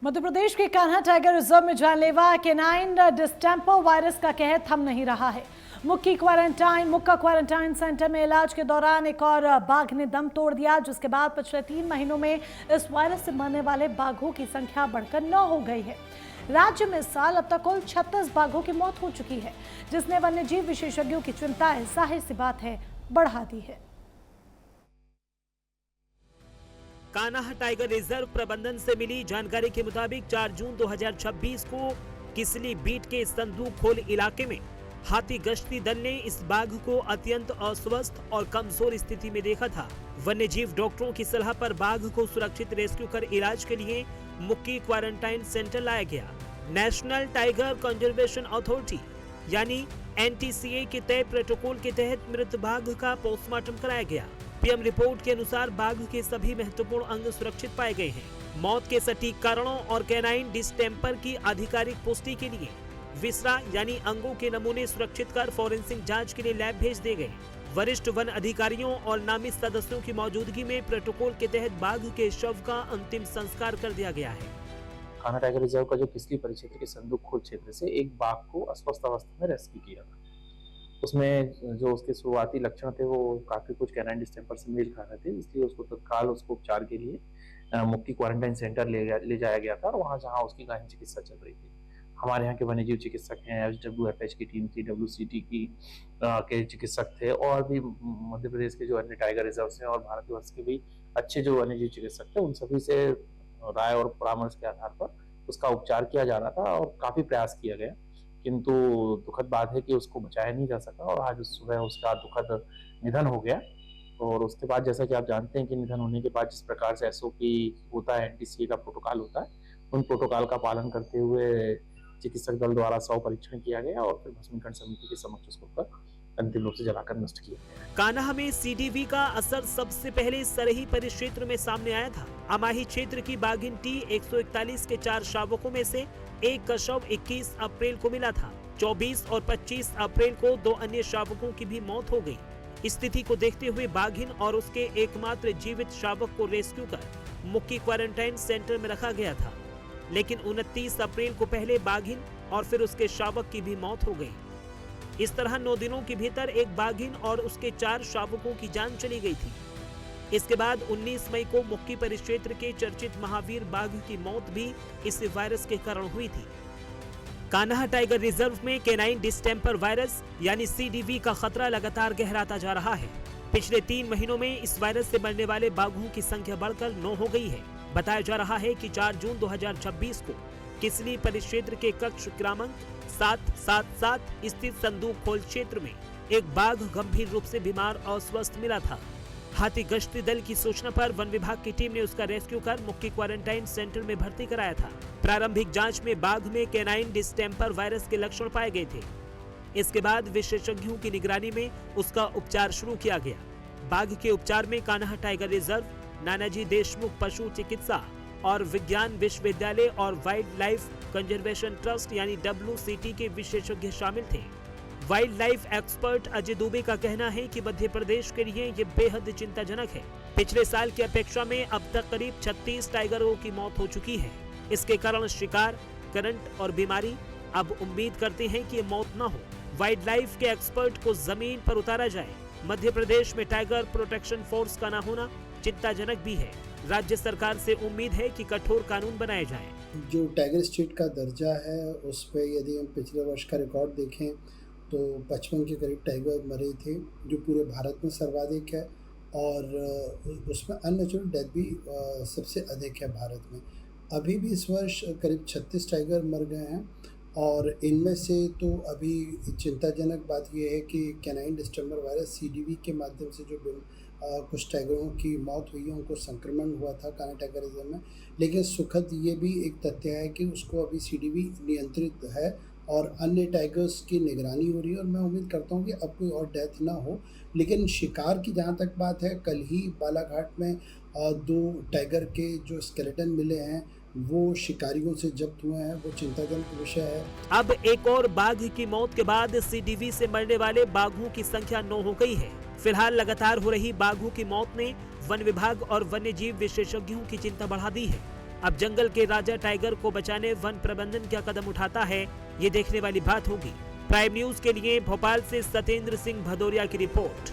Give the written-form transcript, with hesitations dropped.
मध्य प्रदेश के Kanha tiger reserve में जानलेवा केनाइन डिस्टेंपर वायरस का कहर थम नहीं रहा है। मुक्का क्वारंटाइन सेंटर में इलाज के दौरान एक और बाघ ने दम तोड़ दिया, जिसके बाद पिछले 3 महीनों में इस वायरस से मरने वाले बाघों की संख्या बढ़कर 9 हो गई है। राज्य में इस साल अब तक कुल 36 बाघों की मौत हो चुकी है, जिसने वन्यजीव विशेषज्ञों की चिंता जाहिर सी बात है बढ़ा दी है। कान्हा टाइगर रिजर्व प्रबंधन से मिली जानकारी के मुताबिक 4 जून 2026 को किसली बीट के संदूक खोल इलाके में हाथी गश्ती दल ने इस बाघ को अत्यंत अस्वस्थ और कमजोर स्थिति में देखा था। वन्यजीव डॉक्टरों की सलाह पर बाघ को सुरक्षित रेस्क्यू कर इलाज के लिए मुक्की क्वारंटाइन सेंटर लाया गया। नेशनल टाइगर कंजर्वेशन अथॉरिटी यानी NTCA के तय प्रोटोकॉल के तहत मृत बाघ का पोस्टमार्टम कराया गया। PM रिपोर्ट के अनुसार बाघ के सभी महत्वपूर्ण अंग सुरक्षित पाए गए हैं। मौत के सटीक कारणों और कैनाइन डिस्टेंपर की आधिकारिक पुष्टि के लिए विसरा यानी अंगों के नमूने सुरक्षित कर फॉरेंसिक जांच के लिए लैब भेज दिए गए। वरिष्ठ वन अधिकारियों और नामित सदस्यों की मौजूदगी में प्रोटोकॉल के तहत बाघ के शव का अंतिम संस्कार कर दिया गया है। कान्हा टाइगर रिजर्व का जो किसली परिक्षेत्र के संदूक खोल क्षेत्र से एक बाघ को अस्वस्थ अवस्था में रेस्क्यू किया था। उसमें जो उसके शुरुआती लक्षण थे वो काफी कुछ कैनाइन डिस्टेंपर से मेल खा रहे थे, इसलिए उसको तत्काल उसको उपचार के लिए मुक्की क्वारंटाइन सेंटर ले जाया गया था और वहाँ जहाँ उसकी गहन चिकित्सा चल रही थी। हमारे यहाँ के वन्यजीव चिकित्सक हैं, SWFH की टीम थी, WCT की के चिकित्सक थे और भी मध्य प्रदेश के जो अन्य टाइगर रिजर्व हैं और भारतवर्ष के भी अच्छे जो वन्यजीव चिकित्सक थे, उन सभी से राय और परामर्श के आधार पर उसका उपचार किया जा रहा था और काफी प्रयास किया गया, किंतु दुखद बात है कि उसको बचाया नहीं जा सका और आज सुबह उसका दुखद निधन हो गया। और उसके बाद जैसा कि आप जानते हैं कि निधन होने के बाद जिस प्रकार से SOP होता है, NTCA का प्रोटोकॉल होता है, उन प्रोटोकॉल का पालन करते हुए चिकित्सक दल द्वारा शव परीक्षण किया गया और फिर भस्मीकरण समिति के समक्ष उसको अंतिम रूप से जलाकर नष्ट किया गया। कान्हा में CDV का असर सबसे पहले सरही परिक्षेत्र में सामने आया था। अमाही क्षेत्र की बाघिन T141 के 4 शावकों में से एक का शव 21 अप्रैल को मिला था। 24 और 25 अप्रैल को 2 अन्य शावकों की भी मौत हो गई। स्थिति को देखते हुए बाघिन और उसके एकमात्र जीवित शावक को रेस्क्यू कर मुक्की क्वारंटाइन सेंटर में रखा गया था, लेकिन 29 अप्रैल को पहले बाघिन और फिर उसके शावक की भी मौत हो गई। इस तरह 9 दिनों के भीतर एक बाघिन और उसके 4 शावकों की जान चली गई थी। इसके बाद 19 मई को मुक्की परिक्षेत्र के चर्चित महावीर बाघ की मौत भी इस वायरस के कारण हुई थी। कान्हा टाइगर रिजर्व में कैनाइन डिस्टेंपर वायरस यानी CDV का खतरा लगातार गहराता जा रहा है। पिछले 3 महीनों में इस वायरस से मरने वाले बाघों की संख्या बढ़कर 9 हो गई है। बताया जा रहा है कि 4 जून 2026 को किसली परिक्षेत्र के कक्ष क्रमांक 777 स्थित संदूक खोल क्षेत्र में एक बाघ गंभीर रूप से बीमार और अस्वस्थ मिला था। हाथी गश्ती दल की सूचना पर वन विभाग की टीम ने उसका रेस्क्यू कर मुक्की क्वारंटाइन सेंटर में भर्ती कराया था। प्रारंभिक जांच में बाघ में कैनाइन डिस्टेंपर वायरस के लक्षण पाए गए थे। इसके बाद विशेषज्ञों की निगरानी में उसका उपचार शुरू किया गया। बाघ के उपचार में कान्हा टाइगर रिजर्व, नानाजी देशमुख पशु चिकित्सा और विज्ञान विश्वविद्यालय और वाइल्ड लाइफ कंजर्वेशन ट्रस्ट यानी WCT के विशेषज्ञ शामिल थे। Wild life expert Ajay Dubey का कहना है कि मध्य प्रदेश के लिए ये बेहद चिंताजनक है। पिछले साल की अपेक्षा में अब तक करीब 36 टाइगरों की मौत हो चुकी है। इसके कारण शिकार, करंट और बीमारी। अब उम्मीद करते हैं कि ये मौत न हो। वाइल्ड लाइफ के एक्सपर्ट को जमीन पर उतारा जाए। मध्य प्रदेश में टाइगर प्रोटेक्शन फोर्स का न होना चिंताजनक भी है। राज्य सरकार से उम्मीद है कि कठोर कानून बनाए जाएं। जो टाइगर स्टेट का दर्जा है उस पर यदि हम पिछले वर्ष का रिकॉर्ड देखें तो 55 के करीब टाइगर मरे थे, जो पूरे भारत में सर्वाधिक है और उसमें अननेचुरल डेथ भी सबसे अधिक है भारत में। अभी भी इस वर्ष करीब 36 टाइगर मर गए हैं और इनमें से तो अभी चिंताजनक बात यह है कि कैनाइन डिस्टेंपर वायरस CDV के माध्यम से जो कुछ टाइगरों की मौत हुई है, उनको संक्रमण हुआ था कान्हा टाइगर रिजर्व में। लेकिन सुखद ये भी एक तथ्य है कि उसको अभी CDV नियंत्रित है और अन्य टाइगर्स की निगरानी हो रही है और मैं उम्मीद करता हूँ कि अब कोई और डेथ ना हो। लेकिन शिकार की जहाँ तक बात है, कल ही बालाघाट में 2 टाइगर के जो स्केलेटन मिले हैं वो शिकारियों से जब्त हुए हैं, वो चिंताजनक विषय है। अब एक और बाघ की मौत के बाद CDV से मरने वाले बाघों की संख्या 9 हो गई है। फिलहाल लगातार हो रही बाघों की मौत ने वन विभाग और वन्यजीव विशेषज्ञों की चिंता बढ़ा दी है। अब जंगल के राजा टाइगर को बचाने वन प्रबंधन क्या कदम उठाता है, ये देखने वाली बात होगी। प्राइम न्यूज के लिए भोपाल से सत्येंद्र सिंह भदौरिया की रिपोर्ट।